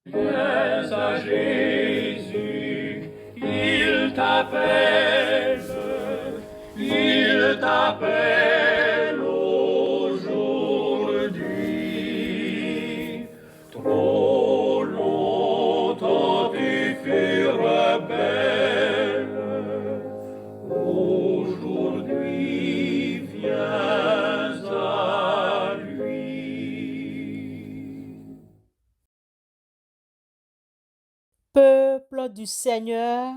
Viens à Jésus, il t'appelle, il t'appelle aujourd'hui. Trop longtemps tu fus rebelle, aujourd'hui viens à lui. Peuple du Seigneur,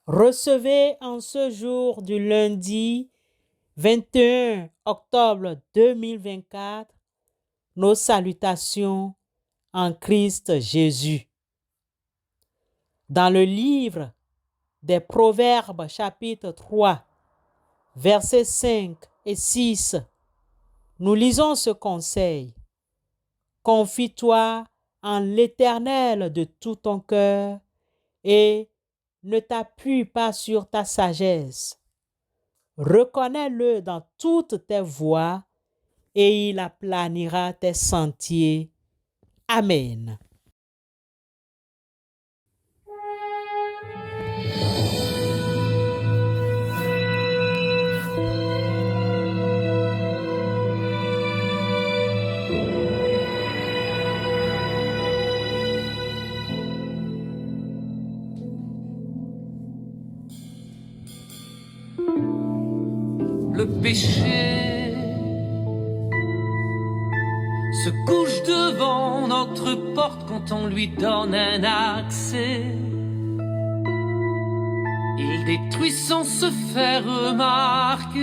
recevez en ce jour du lundi 21 octobre 2024 nos salutations en Christ Jésus. Dans le livre des Proverbes chapitre 3, versets 5 et 6, nous lisons ce conseil. Confie-toi en l'Éternel de tout ton cœur et ne t'appuie pas sur ta sagesse. Reconnais-le dans toutes tes voies et il aplanira tes sentiers. Amen. Le péché se couche devant notre porte quand on lui donne un accès. Il détruit sans se faire remarquer.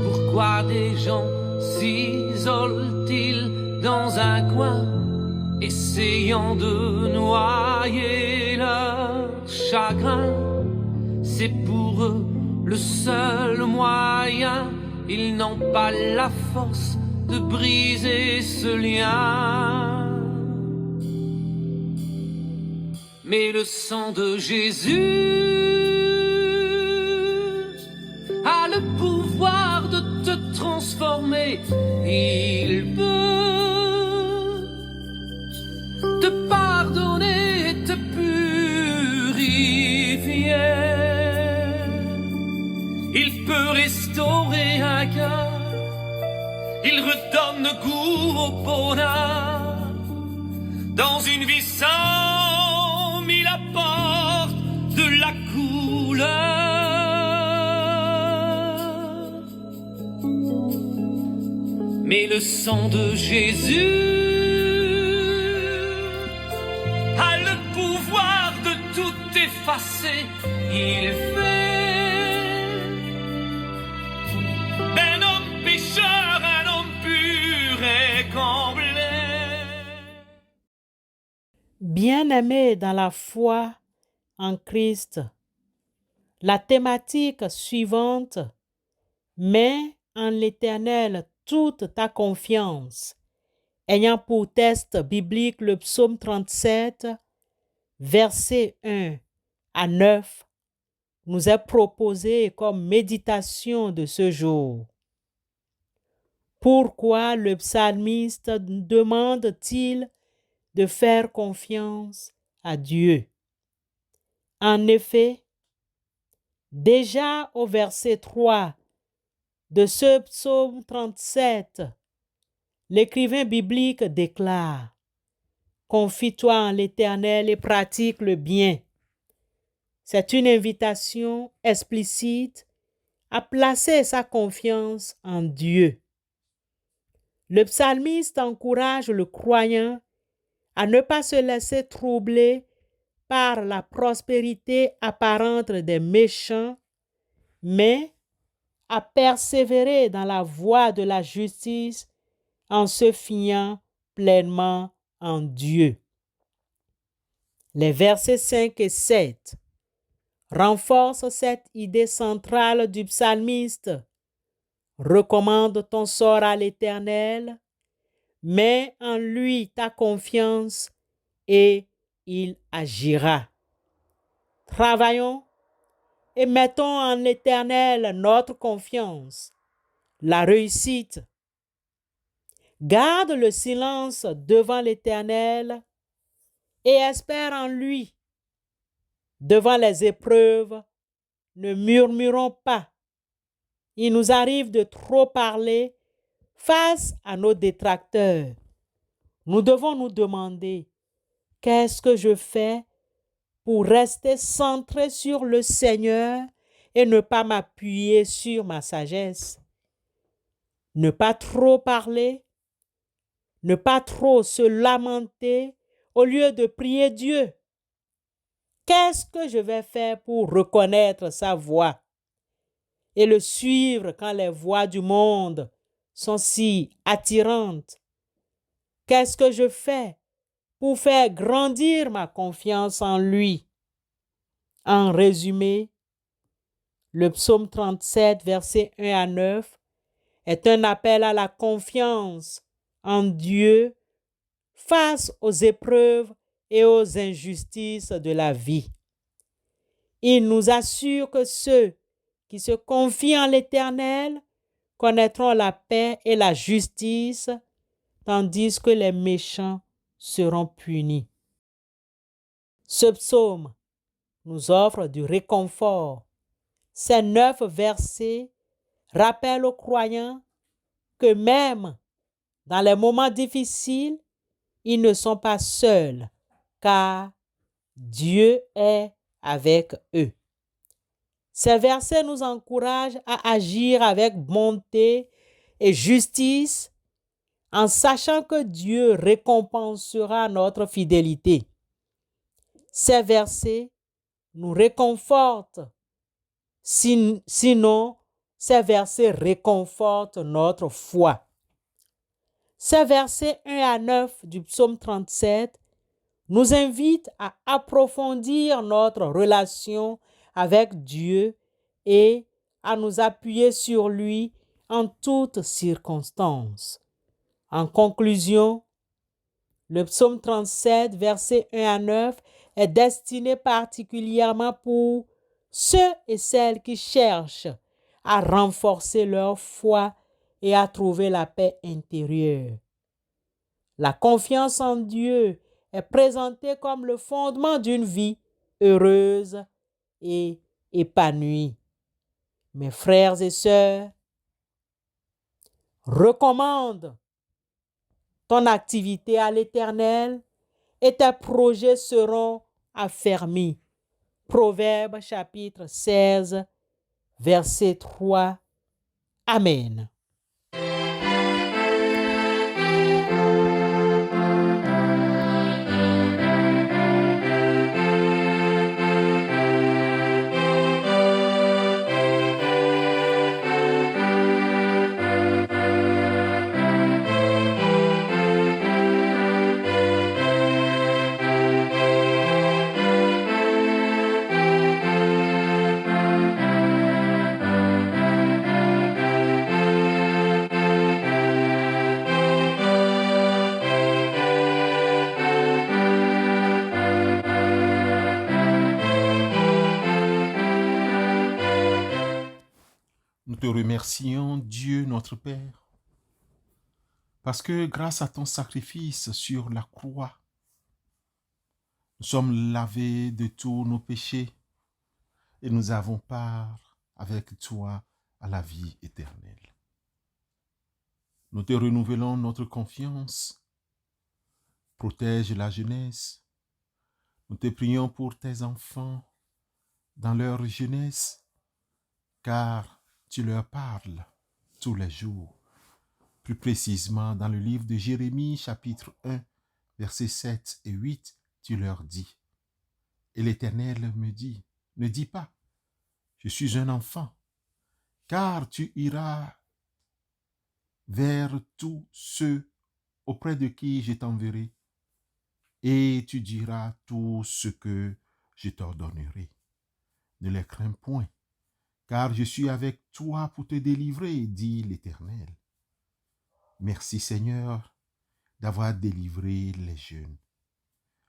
Pourquoi des gens s'isolent-ils dans un coin, essayant de noyer leur chagrin? C'est pour eux le seul moyen, ils n'ont pas la force de briser ce lien. Mais le sang de Jésus a le pouvoir de te transformer. Il peut te pardonner et te purifier. Il peut restaurer un cœur. Il redonne goût au bonheur. Dans une vie sans mille apporte de la couleur. Mais le sang de Jésus a le pouvoir de tout effacer. Il fait d'un homme pécheur un homme pur et comblé. Bien-aimés dans la foi en Christ, la thématique suivante: mets en l'Éternel toute ta confiance, ayant pour texte biblique le psaume 37, versets 1 à 9, nous est proposé comme méditation de ce jour. Pourquoi le psalmiste demande-t-il de faire confiance à Dieu? En effet, déjà au verset 3 de ce psaume 37, l'écrivain biblique déclare: confie-toi en l'Éternel et pratique le bien. C'est une invitation explicite à placer sa confiance en Dieu. Le psalmiste encourage le croyant à ne pas se laisser troubler par la prospérité apparente des méchants, mais à persévérer dans la voie de la justice en se fiant pleinement en Dieu. Les versets 5 et 7 renforcent cette idée centrale du psalmiste. Recommande ton sort à l'Éternel, mets en lui ta confiance et il agira. Travaillons et mettons en l'Éternel notre confiance. la réussite. Garde le silence devant l'Éternel et espère en lui. Devant les épreuves, ne murmurons pas. Il nous arrive de trop parler face à nos détracteurs. Nous devons nous demander, qu'est-ce que je fais pour rester centré sur le Seigneur et ne pas m'appuyer sur ma sagesse? Ne pas trop parler, ne pas trop se lamenter au lieu de prier Dieu. Qu'est-ce que je vais faire pour reconnaître sa voix et le suivre quand les voix du monde sont si attirantes? Qu'est-ce que je fais pour faire grandir ma confiance en lui? En résumé, le psaume 37, versets 1 à 9, est un appel à la confiance en Dieu face aux épreuves et aux injustices de la vie. Il nous assure que ceux qui se confient en l'Éternel connaîtront la paix et la justice, tandis que les méchants seront punis. Ce psaume nous offre du réconfort. Ces 9 versets rappellent aux croyants que même dans les moments difficiles, ils ne sont pas seuls, car Dieu est avec eux. Ces versets nous encouragent à agir avec bonté et justice en sachant que Dieu récompensera notre fidélité. Ces versets nous réconfortent, sinon ces versets réconfortent notre foi. Ces versets 1 à 9 du psaume 37 nous invitent à approfondir notre relation avec Dieu et à nous appuyer sur lui en toutes circonstances. En conclusion, le psaume 37, versets 1 à 9, est destiné particulièrement pour ceux et celles qui cherchent à renforcer leur foi et à trouver la paix intérieure. La confiance en Dieu est présentée comme le fondement d'une vie heureuse et épanouie. Mes frères et sœurs, recommande ton activité à l'Éternel et tes projets seront affermis. Proverbe chapitre 16, verset 3. Amen. Nous te remercions, Dieu notre Père, parce que grâce à ton sacrifice sur la croix, nous sommes lavés de tous nos péchés et nous avons part avec toi à la vie éternelle. Nous te renouvelons notre confiance. Protège la jeunesse. Nous te prions pour tes enfants dans leur jeunesse, car tu leur parles tous les jours. Plus précisément, dans le livre de Jérémie, chapitre 1, versets 7 et 8, tu leur dis. Et l'Éternel me dit, ne dis pas, je suis un enfant, car tu iras vers tous ceux auprès de qui je t'enverrai, et tu diras tout ce que je t'ordonnerai. Ne les crains point, car je suis avec toi pour te délivrer, dit l'Éternel. Merci Seigneur d'avoir délivré les jeunes.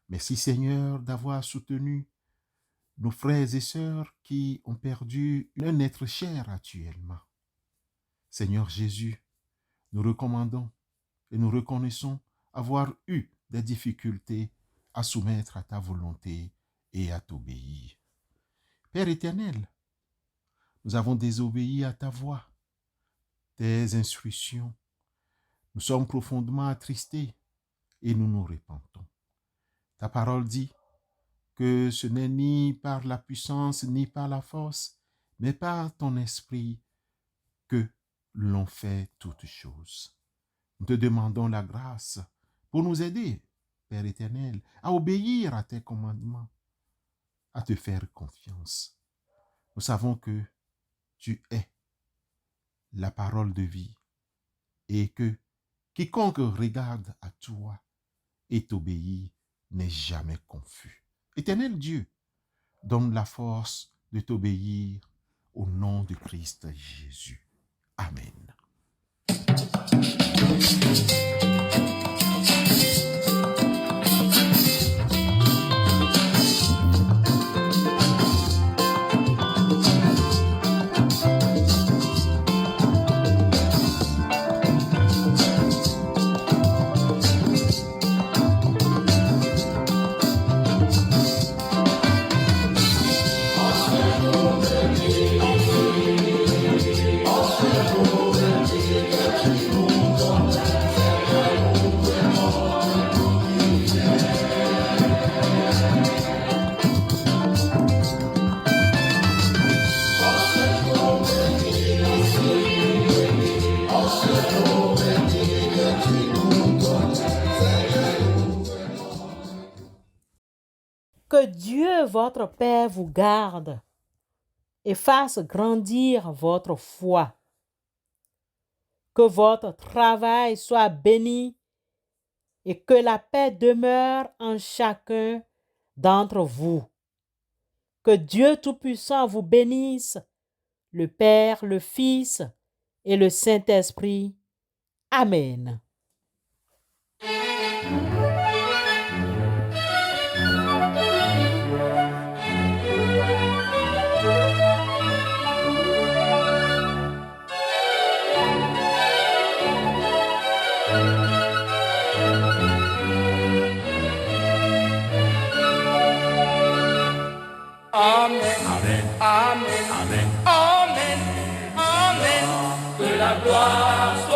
Merci Seigneur d'avoir soutenu nos frères et sœurs qui ont perdu un être cher actuellement. Seigneur Jésus, nous recommandons et nous reconnaissons avoir eu des difficultés à soumettre à ta volonté et à t'obéir. Père éternel, nous avons désobéi à ta voix, tes instructions. Nous sommes profondément attristés et nous nous repentons. Ta parole dit que ce n'est ni par la puissance ni par la force, mais par ton esprit que l'on fait toutes choses. Nous te demandons la grâce pour nous aider, Père éternel, à obéir à tes commandements, à te faire confiance. Nous savons que tu es la parole de vie et que quiconque regarde à toi et t'obéit n'est jamais confus. Éternel Dieu, donne la force de t'obéir au nom de Christ Jésus. Amen. Que Dieu, votre Père, vous garde et fasse grandir votre foi. Que votre travail soit béni et que la paix demeure en chacun d'entre vous. Que Dieu Tout-Puissant vous bénisse, le Père, le Fils et le Saint-Esprit. Amen. Amen, Amen, Amen, Amen, Amen, Amen. Que la gloire soit